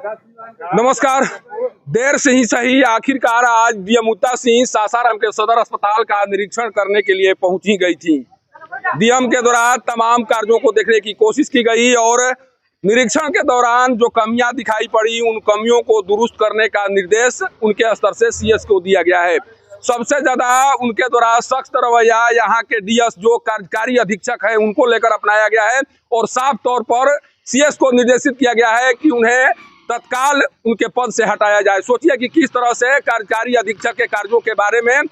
नमस्कार। देर से ही सही, आखिरकार आज डीएम मुत्ता सिंह सासाराम के सदर अस्पताल का निरीक्षण करने के लिए पहुंची गई थी। डीएम के दौरान तमाम कार्यों को देखने की कोशिश की गई और निरीक्षण के दौरान जो कमियां दिखाई पड़ी उन कमियों को दुरुस्त करने का निर्देश उनके स्तर से सीएस को दिया गया है। सबसे ज्यादा उनके द्वारा सख्त रवैया यहाँ के डीएस जो कार्यकारी अधीक्षक है उनको लेकर अपनाया गया है और साफ तौर पर सीएस को निर्देशित किया गया है कि उन्हें तत्काल उनके पद से हटाया जाए। सोचिए कि किस तरह से कार्यकारी अधीक्षक के कार्यों के बारे में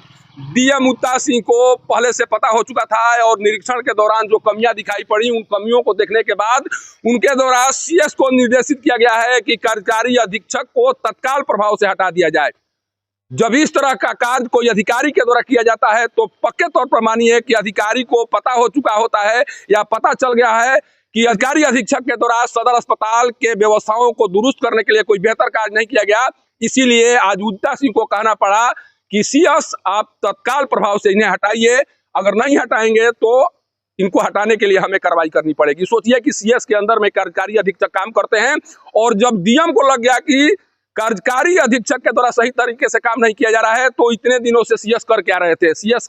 डीएम मुत्ता सिंह को पहले से पता हो चुका था और निरीक्षण के दौरान जो कमियां दिखाई पड़ी उन कमियों को देखने के बाद उनके द्वारा सीएस को निर्देशित किया गया है कि कार्यकारी अधीक्षक को तत्काल प्रभाव से हटा दिया जाए। जब इस तरह का कार्य कोई अधिकारी के द्वारा किया जाता है तो पक्के तौर पर मानिए कि अधिकारी को पता हो चुका होता है या पता चल गया है कि अधिकारी अधीक्षक के द्वारा सदर अस्पताल के व्यवस्थाओं को दुरुस्त करने के लिए कोई बेहतर कार्य नहीं किया गया। इसीलिए आज मुत्ता सिंह को कहना पड़ा कि सीएस आप तत्काल प्रभाव से इन्हें हटाइए, अगर नहीं हटाएंगे तो इनको हटाने के लिए हमें कार्रवाई करनी पड़ेगी। सोचिए कि सीएस के अंदर में कार्यकारी अधीक्षक काम करते हैं और जब डीएम को लग गया कि कार्यकारी अधीक्षक के द्वारा सही तरीके से काम नहीं किया जा रहा है तो इतने दिनों से सीएस कर क्या रहे थे? सीएस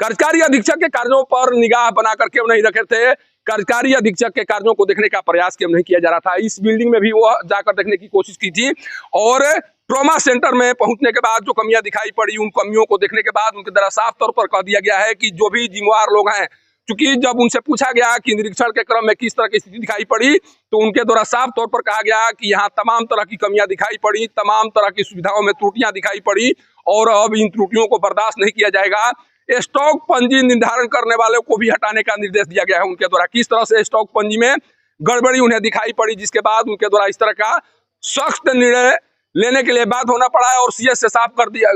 कार्यकारी अधीक्षक के कार्यों पर निगाह बना कर क्यों नहीं रखे थे? कार्यकारी अधीक्षक के कार्यों को देखने का प्रयास क्यों नहीं किया जा रहा था? इस बिल्डिंग में भी वो जाकर देखने की कोशिश की थी और ट्रॉमा सेंटर में पहुंचने के बाद जो कमियां दिखाई पड़ी उन कमियों को देखने के बाद उनके द्वारा साफ तौर पर कह दिया गया है कि जो भी जिम्मेवार लोग हैं, क्योंकि जब उनसे पूछा गया कि निरीक्षण के क्रम में किस तरह की स्थिति दिखाई पड़ी तो उनके द्वारा साफ तौर पर कहा गया कि यहाँ तमाम तरह की कमियां दिखाई पड़ी, तमाम तरह की सुविधाओं में त्रुटियां दिखाई पड़ी और अब इन त्रुटियों को बर्दाश्त नहीं किया जाएगा। स्टॉक पंजी निर्धारण करने वालों को भी हटाने का निर्देश दिया गया है उनके द्वारा। किस तरह से स्टॉक पंजी में गड़बड़ी उन्हें दिखाई पड़ी जिसके बाद उनके द्वारा इस तरह का सख्त निर्णय लेने के लिए बाध्य होना पड़ा है और सीएस से साफ कर दिया,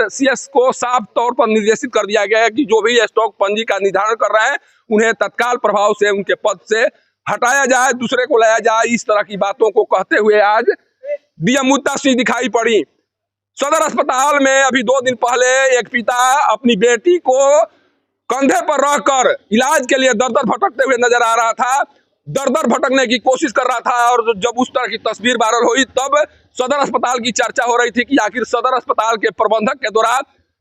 सीएस को साफ तौर पर निर्देशित कर दिया गया है कि जो भी स्टॉक पंजी का निर्धारण कर रहे हैं उन्हें तत्काल प्रभाव से उनके पद से हटाया जाए, दूसरे को लाया जाए। इस तरह की बातों को कहते हुए आज डीएम मुत्ता सिंह दिखाई पड़ी सदर अस्पताल में। अभी 2 दिन पहले एक पिता अपनी बेटी को कंधे पर रखकर इलाज के लिए दर-दर भटकते हुए नजर आ रहा था, दर-दर भटकने की कोशिश कर रहा था और जब उस तरह की तस्वीर वायरल हुई तब सदर अस्पताल की चर्चा हो रही थी कि आखिर सदर अस्पताल के प्रबंधक के द्वारा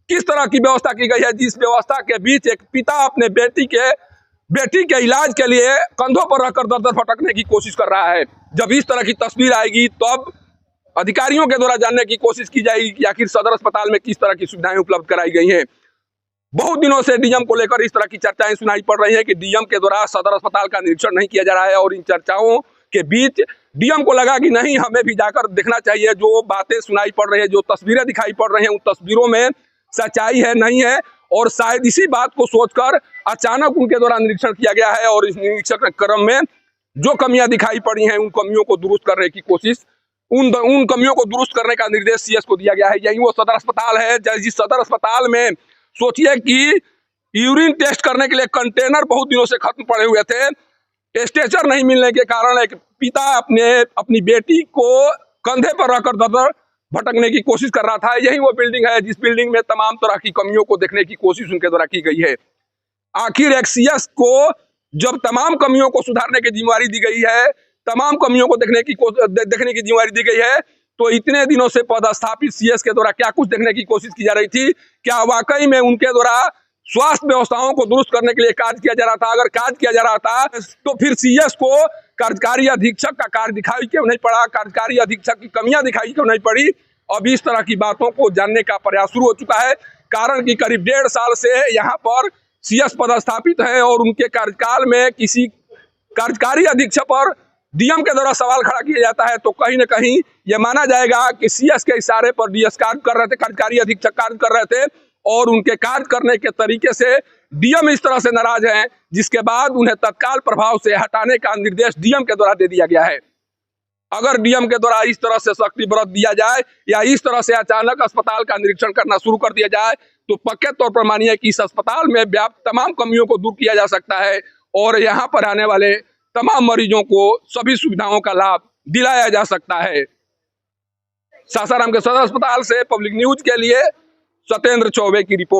किस तरह की व्यवस्था की गई है, जिस व्यवस्था के बीच एक पिता अपने बेटी के इलाज के लिए कंधों पर रखकर दर-दर भटकने की कोशिश कर रहा है। जब इस तरह की तस्वीर आएगी तब अधिकारियों के द्वारा जानने की कोशिश की जाएगी कि आखिर सदर अस्पताल में किस तरह की सुविधाएं उपलब्ध कराई गई हैं। बहुत दिनों से डीएम को लेकर इस तरह की चर्चाएं सुनाई पड़ रही हैं कि डीएम के द्वारा सदर अस्पताल का निरीक्षण नहीं किया जा रहा है और इन चर्चाओं के बीच डीएम को लगा कि नहीं, हमें भी जाकर देखना चाहिए जो बातें सुनाई पड़ रही है, जो तस्वीरें दिखाई पड़ रही हैं उन तस्वीरों में सच्चाई है नहीं है। और शायद इसी बात को सोचकर अचानक उनके द्वारा निरीक्षण किया गया है और इस निरीक्षण के क्रम में जो कमियां दिखाई पड़ी हैं उन कमियों को दुरुस्त करने की कोशिश, उन कमियों को दुरुस्त करने का निर्देश सीएस को दिया गया है। यही वो सदर अस्पताल है जिस सदर अस्पताल में सोचिए कि यूरिन टेस्ट करने के लिए कंटेनर बहुत दिनों से खत्म पड़े हुए थे। स्ट्रेचर नहीं मिलने के कारण एक पिता अपनी बेटी को कंधे पर रखकर दर-दर भटकने की कोशिश कर रहा था। यही वो बिल्डिंग है जिस बिल्डिंग में तमाम तरह की कमियों को देखने की कोशिश उनके द्वारा की गई है। आखिर एक सीएस को जब तमाम कमियों को सुधारने की जिम्मेवारी दी गई है, तमाम कमियों को देखने की जिम्मेवारी दी गई है तो इतने दिनों से पदस्थापित सीएस के द्वारा क्या कुछ देखने की कोशिश की जा रही थी? क्या वाकई में उनके द्वारा स्वास्थ्य व्यवस्थाओं को दुरुस्त करने के लिए कार्य किया जा रहा था? अगर कार्य किया जा रहा था तो फिर सीएस को कार्यकारी अधीक्षक का कार्य दिखाई क्यों नहीं पड़ा? कार्यकारी अधीक्षक की कमियां दिखाई क्यों नहीं पड़ी? अब इस तरह की बातों को जानने का प्रयास शुरू हो चुका है, कारण कि करीब 1.5 साल से यहाँ पर सीएस पदस्थापित है और उनके कार्यकाल में किसी कार्यकारी अधीक्षक पर डीएम के द्वारा सवाल खड़ा किया जाता है तो कहीं न कहीं यह माना जाएगा कि सीएस के इशारे पर डीएस कार्य कर रहे थे, कार्यकारी अधीक्षक कार्य कर रहे थे और उनके कार्य करने के तरीके से डीएम इस तरह से नाराज हैं जिसके बाद उन्हें तत्काल प्रभाव से हटाने का निर्देश डीएम के द्वारा दे दिया गया है। अगर डीएम के द्वारा इस तरह से सख्ती बरत दिया जाए या इस तरह से अचानक अस्पताल का निरीक्षण करना शुरू कर दिया जाए तो पक्के तौर पर मानिए कि इस अस्पताल में व्याप्त तमाम कमियों को दूर किया जा सकता है और यहाँ पर आने वाले तमाम मरीजों को सभी सुविधाओं का लाभ दिलाया जा सकता है। सासाराम के सदर अस्पताल से पब्लिक न्यूज के लिए सत्येंद्र चौबे की रिपोर्ट।